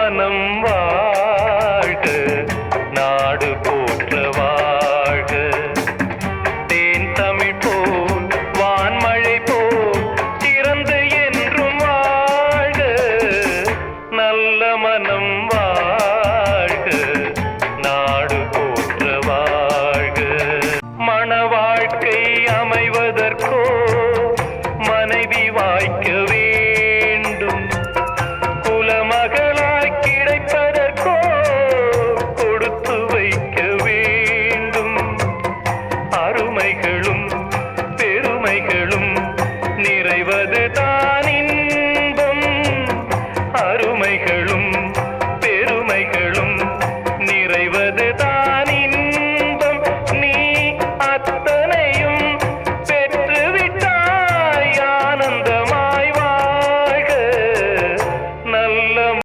மனம் வாழ்க, நாடு போற்ற வாழ்க. தேன் தமிழ் போல் வான்மழை போல் சிறந்து என்றும் வாழ்க, நல்ல மனம் வாழ்க, நாடு போற்ற வாழ்க. மண வாழ்க்கை அமைவதற்கோ மனைவி வாய்க்க வேண்டும், குலமகளாய் கிடைப்பதற்கோ கொடுத்து வைக்க வேண்டும். அருமைகளும் பெருமைகளும் நிறைவது தான் இன்பம், அருமைகளும்